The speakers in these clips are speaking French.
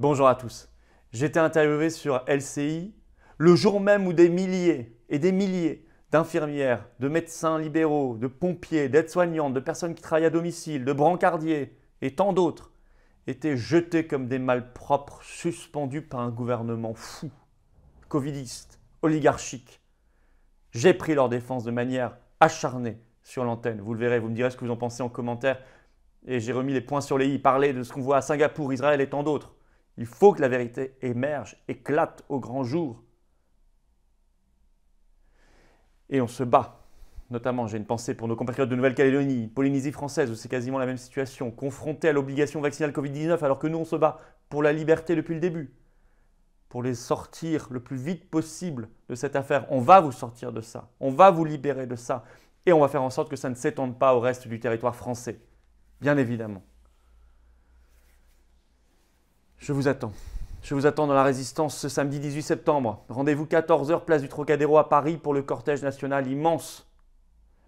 Bonjour à tous. J'étais interviewé sur LCI le jour même où des milliers et des milliers d'infirmières, de médecins libéraux, de pompiers, d'aides-soignantes, de personnes qui travaillent à domicile, de brancardiers et tant d'autres étaient jetés comme des malpropres suspendus par un gouvernement fou, covidiste, oligarchique. J'ai pris leur défense de manière acharnée sur l'antenne. Vous le verrez, vous me direz ce que vous en pensez en commentaire. Et j'ai remis les points sur les i, parler de ce qu'on voit à Singapour, Israël et tant d'autres. Il faut que la vérité émerge, éclate au grand jour. Et on se bat. Notamment, j'ai une pensée pour nos compatriotes de Nouvelle-Calédonie, Polynésie française, où c'est quasiment la même situation, confrontés à l'obligation vaccinale Covid-19, alors que nous, on se bat pour la liberté depuis le début, pour les sortir le plus vite possible de cette affaire. On va vous sortir de ça, on va vous libérer de ça, et on va faire en sorte que ça ne s'étende pas au reste du territoire français, bien évidemment. Je vous attends. Je vous attends dans la Résistance ce samedi 18 septembre. Rendez-vous 14 h, place du Trocadéro à Paris pour le cortège national immense.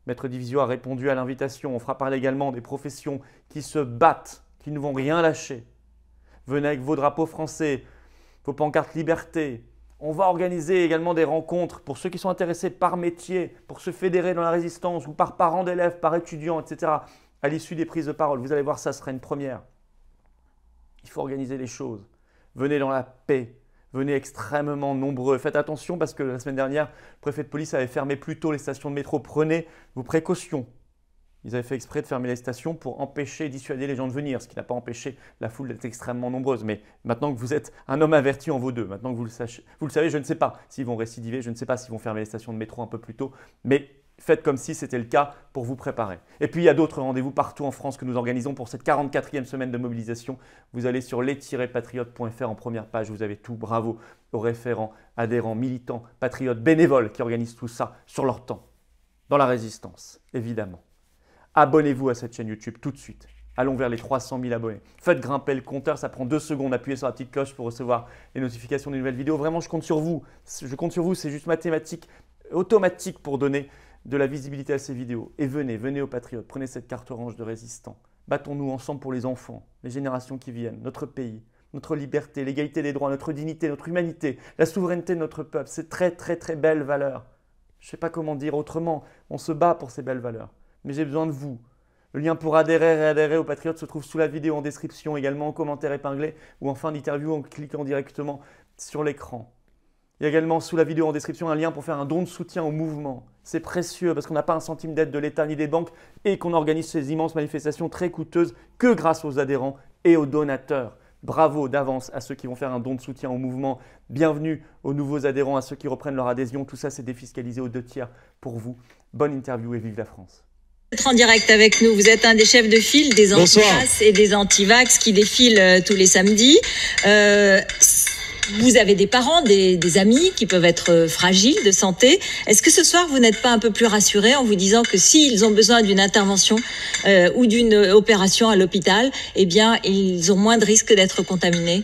Maître Divisio a répondu à l'invitation. On fera parler également des professions qui se battent, qui ne vont rien lâcher. Venez avec vos drapeaux français, vos pancartes liberté. On va organiser également des rencontres pour ceux qui sont intéressés par métier, pour se fédérer dans la Résistance ou par parents d'élèves, par étudiants, etc. À l'issue des prises de parole, vous allez voir, ça sera une première. Il faut organiser les choses. Venez dans la paix. Venez extrêmement nombreux. Faites attention parce que la semaine dernière, le préfet de police avait fermé plus tôt les stations de métro. Prenez vos précautions. Ils avaient fait exprès de fermer les stations pour empêcher, dissuader les gens de venir, ce qui n'a pas empêché la foule d'être extrêmement nombreuse. Mais maintenant que vous êtes un homme averti en vaut deux, maintenant que vous le savez, je ne sais pas s'ils vont récidiver, je ne sais pas s'ils vont fermer les stations de métro un peu plus tôt, mais faites comme si c'était le cas pour vous préparer. Et puis il y a d'autres rendez-vous partout en France que nous organisons pour cette 44e semaine de mobilisation. Vous allez sur les-patriotes.fr en première page, vous avez tout. Bravo aux référents, adhérents, militants, patriotes, bénévoles qui organisent tout ça sur leur temps, dans la Résistance, évidemment. Abonnez-vous à cette chaîne YouTube tout de suite. Allons vers les 300 000 abonnés. Faites grimper le compteur, ça prend 2 secondes. Appuyez sur la petite cloche pour recevoir les notifications des nouvelles vidéos. Vraiment, je compte sur vous. Je compte sur vous, c'est juste mathématique, automatique pour donner de la visibilité à ces vidéos. Et venez aux patriotes, prenez cette carte orange de résistant. Battons-nous ensemble pour les enfants, les générations qui viennent, notre pays, notre liberté, l'égalité des droits, notre dignité, notre humanité, la souveraineté de notre peuple. C'est très belles valeurs. Je ne sais pas comment dire autrement, on se bat pour ces belles valeurs. Mais j'ai besoin de vous. Le lien pour adhérer et réadhérer aux patriotes se trouve sous la vidéo en description, également en commentaire épinglé ou en fin d'interview en cliquant directement sur l'écran. Il y a également sous la vidéo en description un lien pour faire un don de soutien au mouvement. C'est précieux parce qu'on n'a pas un centime d'aide de l'État ni des banques et qu'on organise ces immenses manifestations très coûteuses que grâce aux adhérents et aux donateurs. Bravo d'avance à ceux qui vont faire un don de soutien au mouvement. Bienvenue aux nouveaux adhérents, à ceux qui reprennent leur adhésion. Tout ça, c'est défiscalisé aux 2/3 pour vous. Bonne interview et vive la France. Être en direct avec nous, vous êtes un des chefs de file des anti-vax et des anti-vax qui défilent tous les samedis. Vous avez des parents, des amis qui peuvent être fragiles de santé. Est-ce que ce soir, vous n'êtes pas un peu plus rassuré en vous disant que s'ils ont besoin d'une intervention ou d'une opération à l'hôpital, eh bien, ils ont moins de risques d'être contaminés ?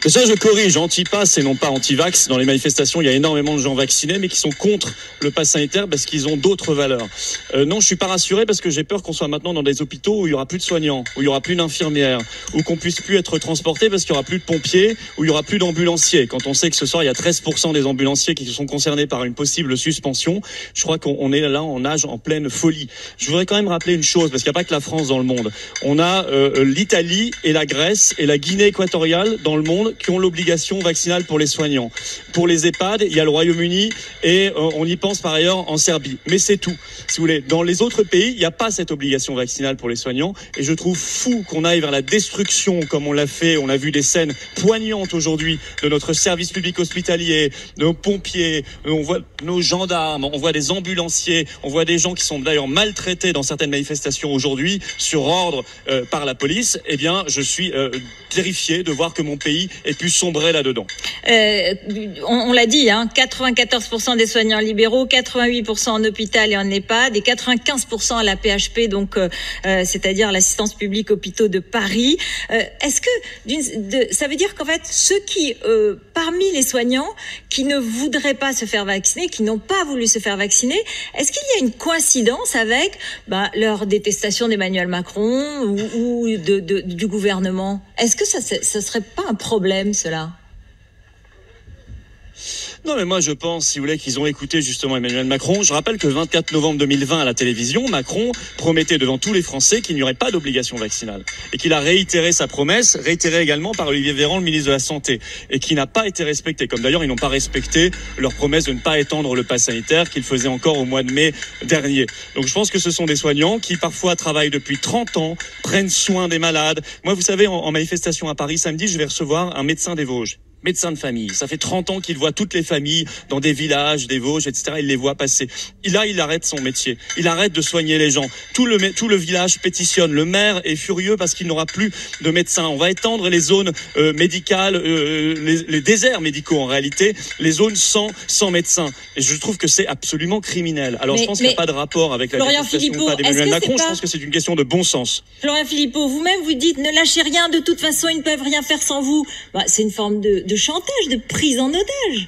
Déjà, je corrige, anti-pass et non pas anti-vax. Dans les manifestations, il y a énormément de gens vaccinés, mais qui sont contre le pass sanitaire parce qu'ils ont d'autres valeurs. Non, je suis pas rassuré parce que j'ai peur qu'on soit maintenant dans des hôpitaux où il y aura plus de soignants, où il y aura plus d'infirmières, où qu'on puisse plus être transporté parce qu'il y aura plus de pompiers, où il y aura plus d'ambulanciers. Quand on sait que ce soir, il y a 13% des ambulanciers qui sont concernés par une possible suspension, je crois qu'on est là en nage en pleine folie. Je voudrais quand même rappeler une chose, parce qu'il n'y a pas que la France dans le monde. On a l'Italie et la Grèce et la Guinée équatoriale dans le monde qui ont l'obligation vaccinale pour les soignants. Pour les EHPAD, il y a le Royaume-Uni et on y pense par ailleurs en Serbie. Mais c'est tout. Si vous voulez, dans les autres pays, il n'y a pas cette obligation vaccinale pour les soignants. Et je trouve fou qu'on aille vers la destruction comme on l'a fait. On a vu des scènes poignantes aujourd'hui de notre service public hospitalier, de nos pompiers, on voit nos gendarmes, on voit des ambulanciers, on voit des gens qui sont d'ailleurs maltraités dans certaines manifestations aujourd'hui sur ordre par la police. Eh bien, je suis terrifié de voir que mon pays ait pu sombrer là-dedans. On l'a dit, 94% des soignants libéraux, 88% en hôpital et en EHPAD et 95% à la PHP, donc c'est-à-dire l'assistance publique hôpitaux de Paris. Est-ce que ça veut dire qu'en fait ceux qui parmi les soignants qui ne voudraient pas se faire vacciner, qui n'ont pas voulu se faire vacciner, est-ce qu'il y a une coïncidence avec leur détestation d'Emmanuel Macron ou du gouvernement? Est-ce que ça serait pas un problème, cela? Non, mais moi je pense, si vous voulez, qu'ils ont écouté justement Emmanuel Macron. Je rappelle que le 24 novembre 2020 à la télévision, Macron promettait devant tous les Français qu'il n'y aurait pas d'obligation vaccinale et qu'il a réitéré sa promesse, réitérée également par Olivier Véran, le ministre de la Santé, et qui n'a pas été respectée. Comme d'ailleurs ils n'ont pas respecté leur promesse de ne pas étendre le pass sanitaire qu'ils faisaient encore au mois de mai dernier. Donc je pense que ce sont des soignants qui parfois travaillent depuis 30 ans, prennent soin des malades. Moi, vous savez, en manifestation à Paris samedi, je vais recevoir un médecin des Vosges. Médecin de famille. Ça fait 30 ans qu'il voit toutes les familles dans des villages, des Vosges, etc. Il les voit passer. Et là, il arrête son métier. Il arrête de soigner les gens. Tout le village pétitionne. Le maire est furieux parce qu'il n'aura plus de médecins. On va étendre les zones médicales, les déserts médicaux en réalité, les zones sans médecins. Et je trouve que c'est absolument criminel. Alors je pense qu'il n'y a pas de rapport avec la détestation ou pas d'Emmanuel Macron. Je pense que c'est une question de bon sens. Florian Philippot, vous-même vous dites ne lâchez rien, de toute façon ils ne peuvent rien faire sans vous. C'est une forme de chantage, de prise en otage.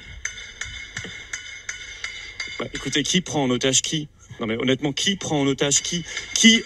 Écoutez, qui prend en otage qui ? Non mais honnêtement, qui prend en otage qui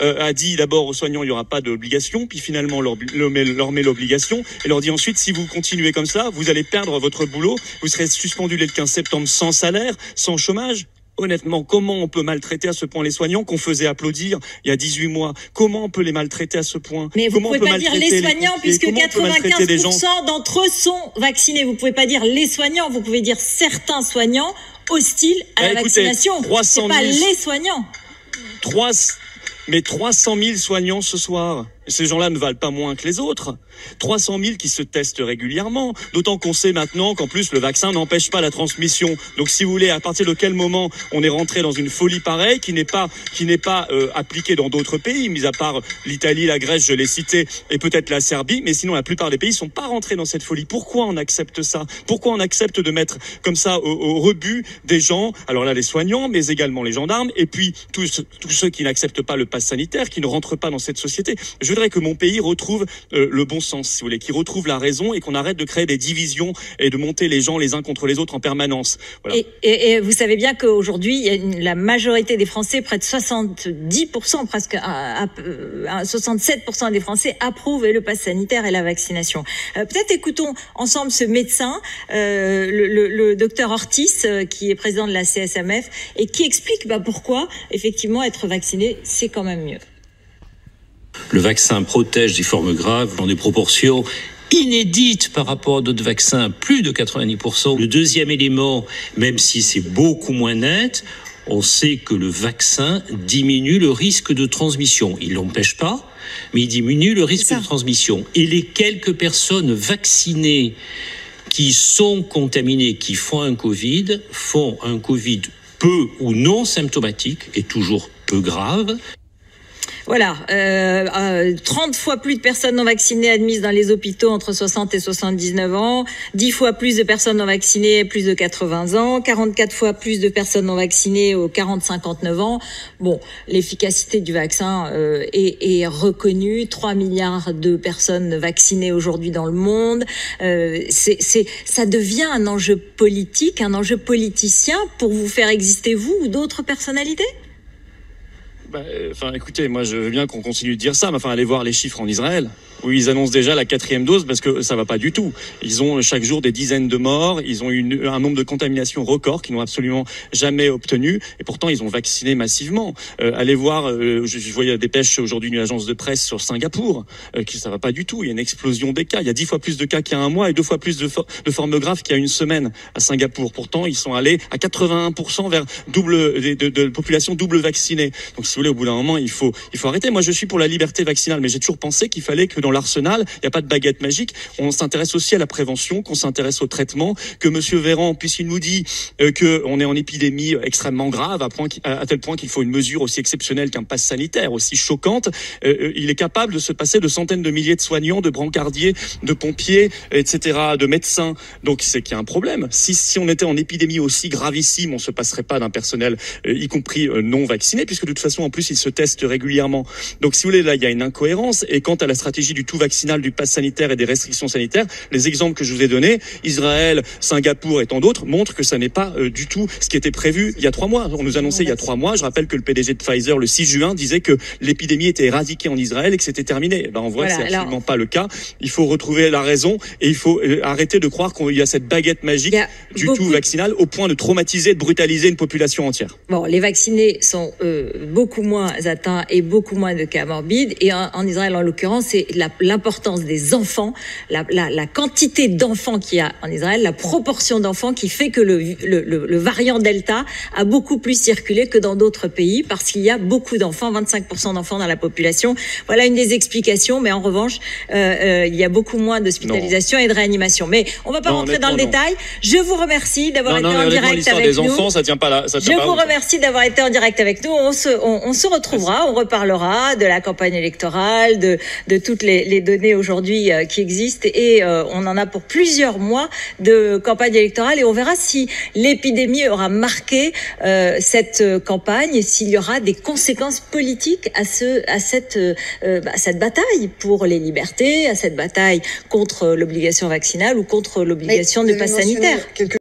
a dit d'abord aux soignants il n'y aura pas d'obligation, puis finalement leur met l'obligation et leur dit ensuite si vous continuez comme ça, vous allez perdre votre boulot, vous serez suspendu dès le 15 septembre sans salaire, sans chômage. Honnêtement, comment on peut maltraiter à ce point les soignants qu'on faisait applaudir il y a 18 mois? Comment on peut les maltraiter à ce point? Mais vous ne pouvez pas dire les soignants puisque 95% d'entre eux sont vaccinés. Vous ne pouvez pas dire les soignants, vous pouvez dire certains soignants hostiles à la vaccination. C'est pas les soignants. Mais 300 000 soignants ce soir. Ces gens-là ne valent pas moins que les autres. 300 000 qui se testent régulièrement. D'autant qu'on sait maintenant qu'en plus le vaccin n'empêche pas la transmission. Donc si vous voulez, à partir de quel moment on est rentré dans une folie pareille qui n'est pas appliquée dans d'autres pays, mis à part l'Italie, la Grèce, je l'ai cité, et peut-être la Serbie, mais sinon la plupart des pays sont pas rentrés dans cette folie. Pourquoi on accepte ça? Pourquoi on accepte de mettre comme ça au rebut des gens? Alors là, les soignants, mais également les gendarmes, et puis tous ceux qui n'acceptent pas le pass sanitaire, qui ne rentrent pas dans cette société. Je voudrais que mon pays retrouve le bon sens, si vous voulez, qu'il retrouve la raison et qu'on arrête de créer des divisions et de monter les gens les uns contre les autres en permanence. Voilà. Et vous savez bien qu'aujourd'hui, la majorité des Français, près de 70%, presque 67% des Français approuvent le pass sanitaire et la vaccination. Peut-être écoutons ensemble ce médecin, le docteur Ortiz, qui est président de la CSMF et qui explique pourquoi, effectivement, être vacciné, c'est quand même mieux. Le vaccin protège des formes graves dans des proportions inédites par rapport à d'autres vaccins, plus de 90%. Le deuxième élément, même si c'est beaucoup moins net, on sait que le vaccin diminue le risque de transmission. Il ne l'empêche pas, mais il diminue le risque de transmission. Et les quelques personnes vaccinées qui sont contaminées, qui font un Covid peu ou non symptomatique et toujours peu grave. Voilà, 30 fois plus de personnes non vaccinées admises dans les hôpitaux entre 60 et 79 ans, 10 fois plus de personnes non vaccinées plus de 80 ans, 44 fois plus de personnes non vaccinées aux 40-59 ans. Bon, l'efficacité du vaccin est reconnue, 3 milliards de personnes vaccinées aujourd'hui dans le monde. Ça devient un enjeu politique, un enjeu politicien pour vous faire exister vous ou d'autres personnalités ? Écoutez, moi je veux bien qu'on continue de dire ça, mais allez voir les chiffres en Israël, où ils annoncent déjà la 4e dose parce que ça va pas du tout. Ils ont chaque jour des dizaines de morts, ils ont un nombre de contaminations record qu'ils n'ont absolument jamais obtenu, et pourtant ils ont vacciné massivement. Allez voir, je voyais la dépêche aujourd'hui d'une agence de presse sur Singapour, ça va pas du tout. Il y a une explosion des cas. Il y a 10 fois plus de cas qu'il y a un mois et 2 fois plus de formes graves qu'il y a une semaine à Singapour. Pourtant, ils sont allés à 81% vers de population double vaccinée. Donc si vous voulez, au bout d'un moment, il faut arrêter. Moi, je suis pour la liberté vaccinale, mais j'ai toujours pensé qu'il fallait que dans l'arsenal. Il n'y a pas de baguette magique. On s'intéresse aussi à la prévention, qu'on s'intéresse au traitement, que Monsieur Véran, puisqu'il nous dit qu'on est en épidémie extrêmement grave, à tel point qu'il faut une mesure aussi exceptionnelle qu'un pass sanitaire, aussi choquante, il est capable de se passer de centaines de milliers de soignants, de brancardiers, de pompiers, etc., de médecins. Donc c'est qu'il y a un problème. Si on était en épidémie aussi gravissime, on se passerait pas d'un personnel, y compris non vacciné, puisque de toute façon, en plus, ils se testent régulièrement. Donc si vous voulez, là, il y a une incohérence. Et quant à la stratégie du tout vaccinal, du pass sanitaire et des restrictions sanitaires, les exemples que je vous ai donnés, Israël, Singapour et tant d'autres, montrent que ça n'est pas du tout ce qui était prévu il y a 3 mois. On nous annonçait il y a 3 mois, je rappelle que le PDG de Pfizer, le 6 juin, disait que l'épidémie était éradiquée en Israël et que c'était terminé. On voit que c'est absolument pas le cas. Il faut retrouver la raison et il faut arrêter de croire qu'il y a cette baguette magique du tout vaccinal au point de traumatiser, de brutaliser une population entière. Bon, les vaccinés sont beaucoup moins atteints et beaucoup moins de cas morbides. Et en Israël, en l'occurrence, c'est l'importance des enfants, la quantité d'enfants qu'il y a en Israël, la proportion d'enfants qui fait que le variant Delta a beaucoup plus circulé que dans d'autres pays parce qu'il y a beaucoup d'enfants, 25% d'enfants dans la population. Voilà une des explications, mais en revanche, il y a beaucoup moins d'hospitalisation et de réanimation. Mais on ne va pas rentrer dans le détail. Je vous remercie d'avoir été en direct avec nous. Enfants, ça tient pas là. Je vous remercie d'avoir été en direct avec nous. On se retrouvera, on reparlera de la campagne électorale, de toutes les données aujourd'hui qui existent et on en a pour plusieurs mois de campagne électorale et on verra si l'épidémie aura marqué cette campagne et s'il y aura des conséquences politiques à cette bataille pour les libertés, à cette bataille contre l'obligation vaccinale ou contre l'obligation du pass sanitaire.